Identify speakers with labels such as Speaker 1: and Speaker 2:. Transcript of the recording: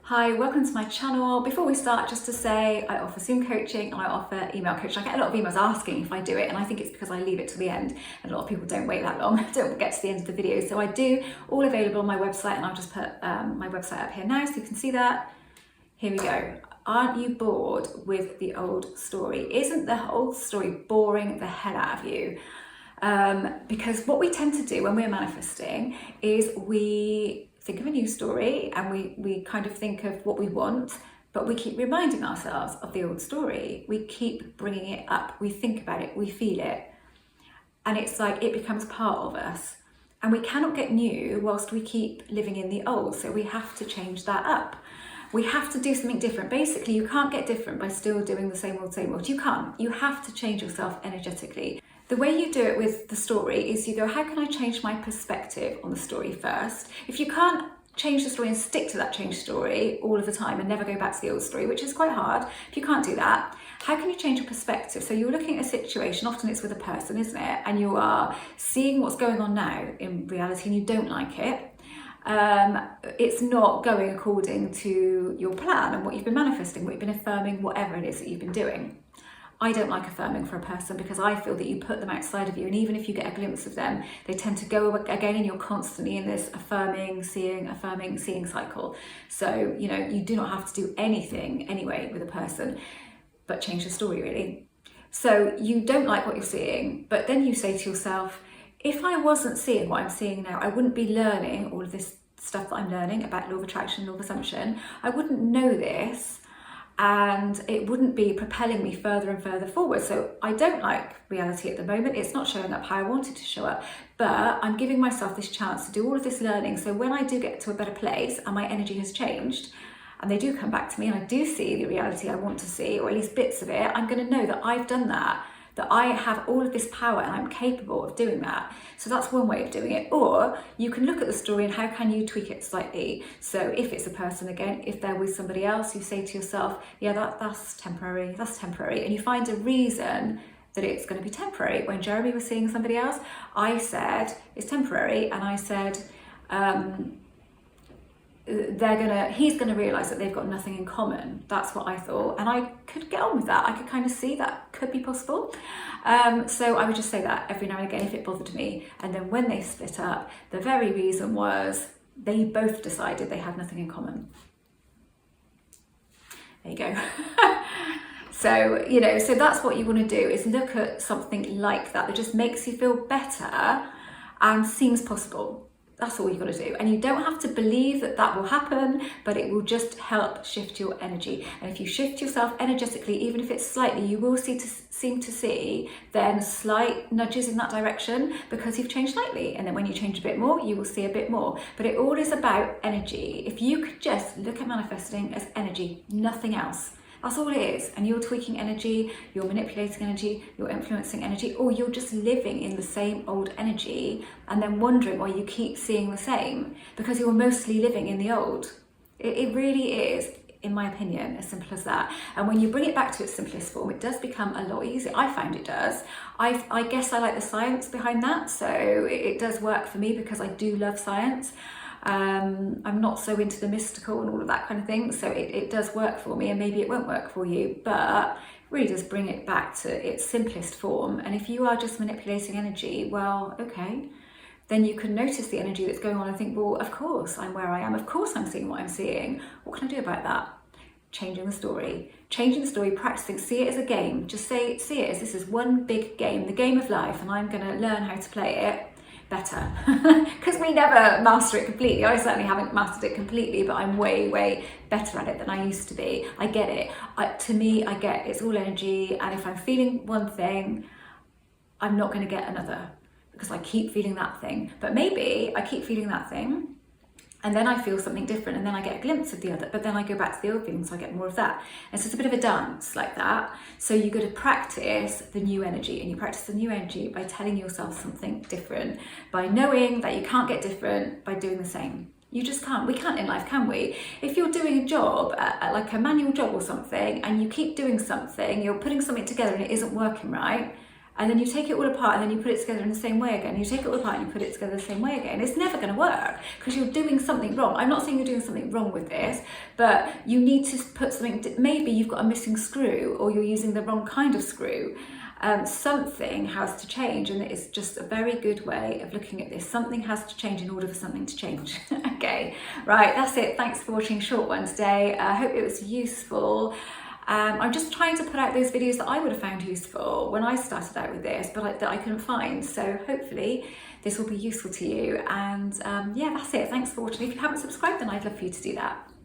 Speaker 1: Hi, welcome to my channel. Before we start, just to say I offer Zoom coaching and I offer email coaching. I get a lot of emails asking if I do it, and I think it's because I leave it to the end and a lot of people don't wait that long, don't get to the end of the video. So I do, all available on my website, and I'll just put my website up here now so you can see that. Here we go. Aren't you bored with the old story? Isn't the old story boring the hell out of you? Because what we tend to do when we're manifesting is we think of a new story and we kind of think of what we want, but we keep reminding ourselves of the old story. We keep bringing it up, we think about it, we feel it, and it's like it becomes part of us. And we cannot get new whilst we keep living in the old, so we have to change that up. We have to do something different. Basically, you can't get different by still doing the same old. You can't. You have to change yourself energetically. The way you do it with the story is you go, how can I change my perspective on the story first? If you can't change the story and stick to that changed story all of the time and never go back to the old story, which is quite hard, if you can't do that, how can you change your perspective? So you're looking at a situation, often it's with a person, isn't it? And you are seeing what's going on now in reality and you don't like it. It's not going according to your plan and what you've been manifesting, what you've been affirming, whatever it is that you've been doing. I don't like affirming for a person because I feel that you put them outside of you, and even if you get a glimpse of them, they tend to go again and you're constantly in this affirming, seeing cycle. So, you know, you do not have to do anything anyway with a person, but change the story really. So you don't like what you're seeing, but then you say to yourself, if I wasn't seeing what I'm seeing now, I wouldn't be learning all of this stuff that I'm learning about law of attraction, law of assumption. I wouldn't know this, and it wouldn't be propelling me further and further forward. So I don't like reality at the moment. It's not showing up how I want it to show up, but I'm giving myself this chance to do all of this learning. So when I do get to a better place and my energy has changed, and they do come back to me and I do see the reality I want to see, or at least bits of it, I'm going to know that I've done that I have all of this power and I'm capable of doing that. So that's one way of doing it. Or you can look at the story and how can you tweak it slightly. So if it's a person, again, if they're with somebody else, you say to yourself, yeah, that's temporary, and you find a reason that it's going to be temporary. When Jeremy was seeing somebody else, I said it's temporary, and I said he's gonna realize that they've got nothing in common. That's what I thought, and I could get on with that. I could kind of see that could be possible. So I would just say that every now and again if it bothered me. And then when they split up, the very reason was they both decided they had nothing in common. There you go. So, you know, so that's what you want to do, is look at something like that just makes you feel better and seems possible. That's all you've got to do. And you don't have to believe that that will happen, but it will just help shift your energy. And if you shift yourself energetically, even if it's slightly, you will seem to see then slight nudges in that direction because you've changed slightly. And then when you change a bit more, you will see a bit more. But it all is about energy. If you could just look at manifesting as energy, nothing else. That's all it is. And you're tweaking energy, you're manipulating energy, you're influencing energy, or you're just living in the same old energy and then wondering why you keep seeing the same, because you're mostly living in the old. It really is, in my opinion, as simple as that. And when you bring it back to its simplest form, it does become a lot easier. I found it does. I guess I like the science behind that. So it does work for me because I do love science. I'm not so into the mystical and all of that kind of thing, so it does work for me, and maybe it won't work for you, but it really does bring it back to its simplest form. And if you are just manipulating energy, well, okay, then you can notice the energy that's going on and think, well, of course I'm where I am, of course I'm seeing what I'm seeing, what can I do about that? Changing the story, practicing, see it as a game. Just see it as this is one big game, the game of life, and I'm going to learn how to play it better, because we never master it completely. I certainly haven't mastered it completely, but I'm way better at it than I used to be. I get it. To me, I get it's all energy, and if I'm feeling one thing, I'm not going to get another because I keep feeling that thing. But maybe I keep feeling that thing and then I feel something different, and then I get a glimpse of the other, but then I go back to the old feeling, so I get more of that. And so it's a bit of a dance like that. So you got to practice the new energy, and you practice the new energy by telling yourself something different, by knowing that you can't get different by doing the same. You just can't. We can't in life, can we? If you're doing a job, like a manual job or something, and you keep doing something, you're putting something together and it isn't working right, and then you take it all apart and then you put it together in the same way again. You take it all apart and you put it together the same way again. It's never going to work because you're doing something wrong. I'm not saying you're doing something wrong with this, but you need to put something, maybe you've got a missing screw or you're using the wrong kind of screw. Something has to change, and it's just a very good way of looking at this. Something has to change in order for something to change. Okay, right, that's it. Thanks for watching a short one today. I hope it was useful. I'm just trying to put out those videos that I would have found useful when I started out with this, but that I couldn't find. So hopefully this will be useful to you. And yeah, that's it. Thanks for watching. If you haven't subscribed, then I'd love for you to do that.